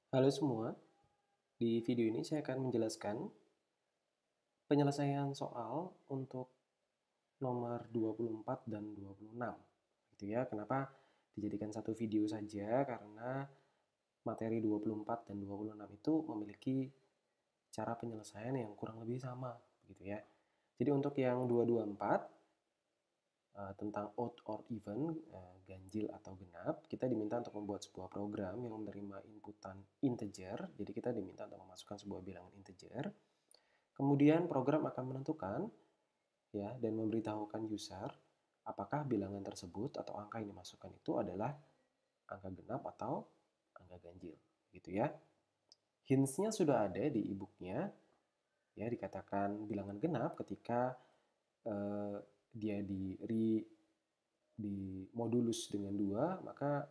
Halo semua, di video ini saya akan menjelaskan penyelesaian soal untuk nomor 24 dan 26. Gitu ya. Kenapa dijadikan satu video saja? Karena materi 24 dan 26 itu memiliki cara penyelesaian yang kurang lebih sama, begitu ya. Jadi untuk yang 224 tentang odd or even, ganjil atau genap, kita diminta untuk membuat sebuah program yang menerima inputan integer. Jadi kita diminta untuk memasukkan sebuah bilangan integer. Kemudian program akan menentukan ya dan memberitahukan user apakah bilangan tersebut atau angka yang dimasukkan itu adalah angka genap atau angka ganjil, gitu ya. Hints-nya sudah ada di e-book-nya, ya dikatakan bilangan genap ketika dia di modulus dengan 2, maka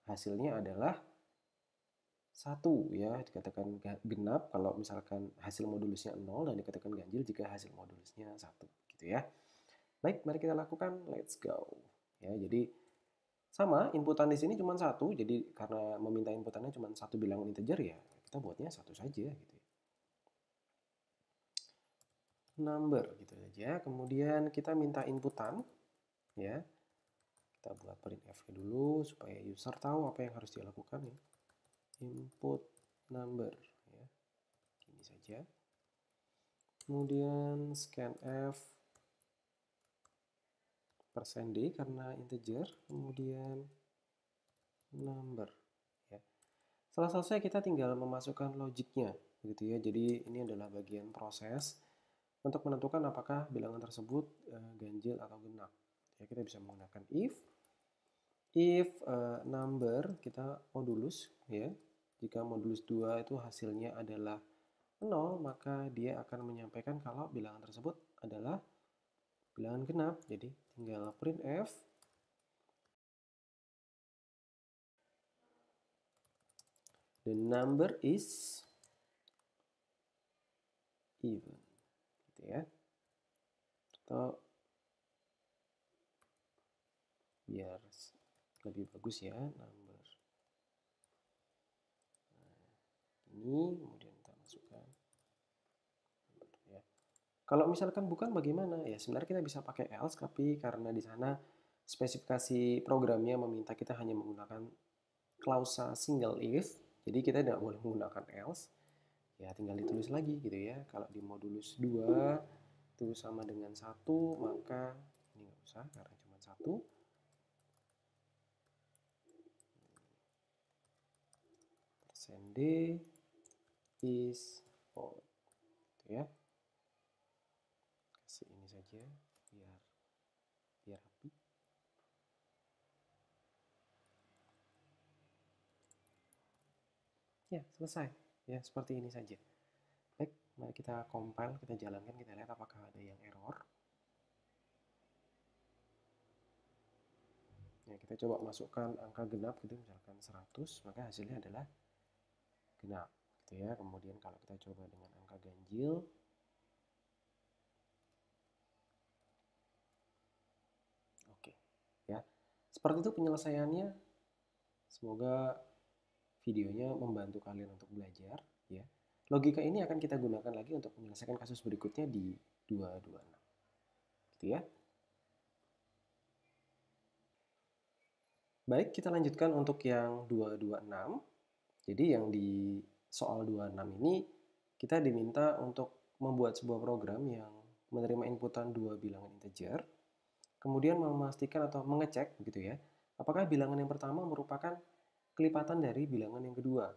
hasilnya adalah 1 ya, dikatakan genap kalau misalkan hasil modulusnya 0 dan dikatakan ganjil jika hasil modulusnya 1 gitu ya. Baik, mari kita lakukan. Let's go. Ya, jadi sama inputan di sini cuma 1, jadi karena meminta inputannya cuma satu bilangan integer ya, kita buatnya 1 saja gitu ya. Number gitu saja. Kemudian kita minta inputan ya. Kita buat printf dulu supaya user tahu apa yang harus dia lakukan ya. Input number ya. Ini saja. Kemudian scanf %d karena integer, kemudian number ya. Setelah selesai kita tinggal memasukkan logiknya gitu ya. Jadi ini adalah bagian proses untuk menentukan apakah bilangan tersebut ganjil atau genap. Ya, kita bisa menggunakan if number kita modulus ya. Jika modulus 2 itu hasilnya adalah 0, maka dia akan menyampaikan kalau bilangan tersebut adalah bilangan genap. Jadi tinggal printf the number is even gitu ya. Atau biar lebih bagus ya, number ini kemudian kita masukkan ya. Kalau misalkan bukan bagaimana? Ya sebenarnya kita bisa pakai else, tapi karena di sana spesifikasi programnya meminta kita hanya menggunakan klausa single if, jadi kita tidak boleh menggunakan else. Ya tinggal ditulis lagi gitu ya. Kalau di modulus 2 itu sama dengan 1, maka ini nggak usah karena cuma 1. %d is odd gitu ya. Kasih ini saja biar rapi. Ya, selesai. Ya, seperti ini saja. Baik, mari kita compile, kita jalankan, kita lihat apakah ada yang error. Ya, kita coba masukkan angka genap gitu, misalkan 100, maka hasilnya adalah genap gitu ya. Kemudian kalau kita coba dengan angka ganjil, oke ya. Seperti itu penyelesaiannya. Semoga videonya membantu kalian untuk belajar ya. Logika ini akan kita gunakan lagi untuk menyelesaikan kasus berikutnya di 226. Gitu ya. Baik, kita lanjutkan untuk yang 226. Jadi yang di soal 26 ini kita diminta untuk membuat sebuah program yang menerima inputan dua bilangan integer, kemudian memastikan atau mengecek gitu ya, apakah bilangan yang pertama merupakan kelipatan dari bilangan yang kedua.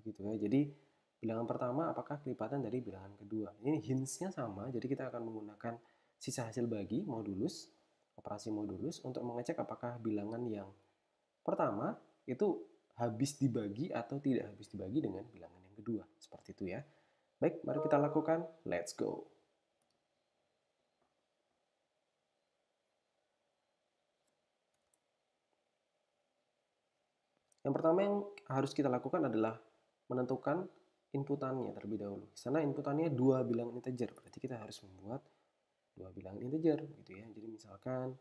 Begitu ya. Jadi bilangan pertama apakah kelipatan dari bilangan kedua. Ini hints-nya sama, jadi kita akan menggunakan sisa hasil bagi modulus, operasi modulus untuk mengecek apakah bilangan yang pertama itu habis dibagi atau tidak habis dibagi dengan bilangan yang kedua. Seperti itu ya. Baik, mari kita lakukan. Let's go. Yang pertama yang harus kita lakukan adalah menentukan inputannya terlebih dahulu. Di sana inputannya dua bilangan integer, berarti kita harus membuat dua bilangan integer gitu ya. Jadi misalkan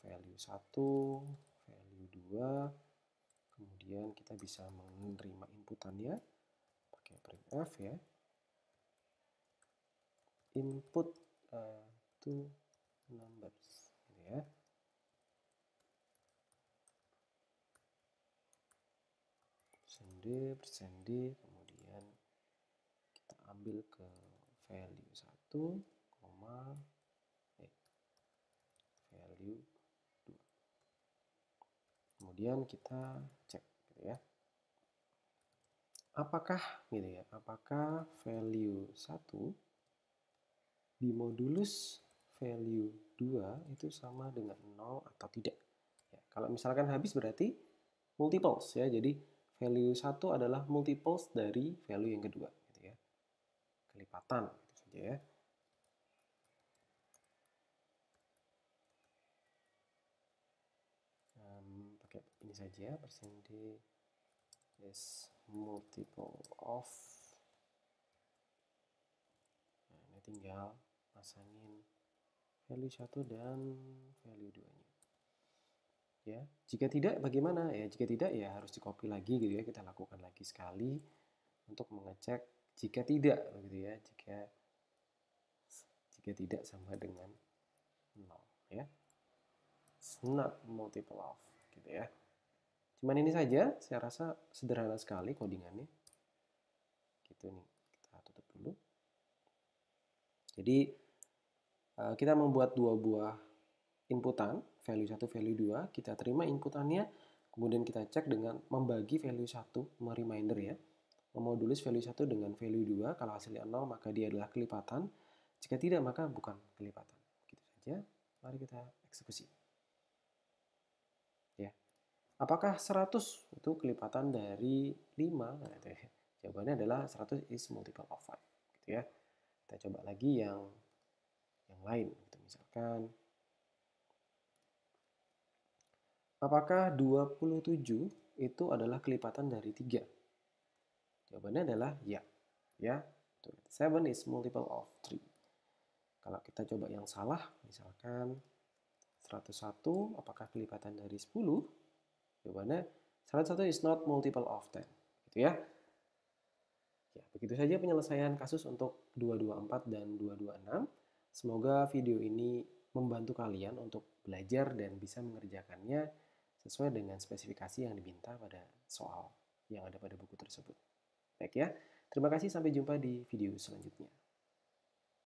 value 1, value 2, Kemudian kita bisa menerima inputannya pakai printf ya. Input to numbers gitu ya. %d, kemudian kita ambil ke value 1, value 2. Kemudian kita cek gitu ya. Apakah value 1 dimodulus value 2 itu sama dengan 0 atau tidak? Ya, kalau misalkan habis berarti multiples ya. Jadi value 1 adalah multiples dari value yang kedua gitu ya. Kelipatan gitu saja ya. Pakai ini saja, percentage is multiple of. Nah, ini tinggal pasangin value 1 dan value 2-nya. Ya, jika tidak bagaimana? Ya, jika tidak ya harus di-copy lagi gitu ya. Kita lakukan lagi sekali untuk mengecek jika tidak begitu ya. Jika tidak sama dengan 0 ya. It's not multiple of gitu ya. Cuman ini saja, saya rasa sederhana sekali codingannya. Gitu nih, kita tutup dulu. Jadi kita membuat dua buah inputan, value 1, value 2, kita terima inputannya, kemudian kita cek dengan membagi value 1, reminder ya, memodulus value 1 dengan value 2, kalau hasilnya 0 maka dia adalah kelipatan, jika tidak maka bukan kelipatan. Gitu saja, mari kita eksekusi. Ya. Apakah 100 itu kelipatan dari 5? Nah, itu ya. Jawabannya adalah 100 is multiple of 5. Gitu ya. Kita coba lagi yang lain. Gitu. Misalkan, apakah 27 itu adalah kelipatan dari 3? Jawabannya adalah ya. Ya. 7 is multiple of 3. Kalau kita coba yang salah, misalkan 101 apakah kelipatan dari 10? Jawabannya 101 is not multiple of 10. Gitu ya. Ya, begitu saja penyelesaian kasus untuk 224 dan 226. Semoga video ini membantu kalian untuk belajar dan bisa mengerjakannya sesuai dengan spesifikasi yang diminta pada soal yang ada pada buku tersebut. Baik ya, terima kasih, sampai jumpa di video selanjutnya.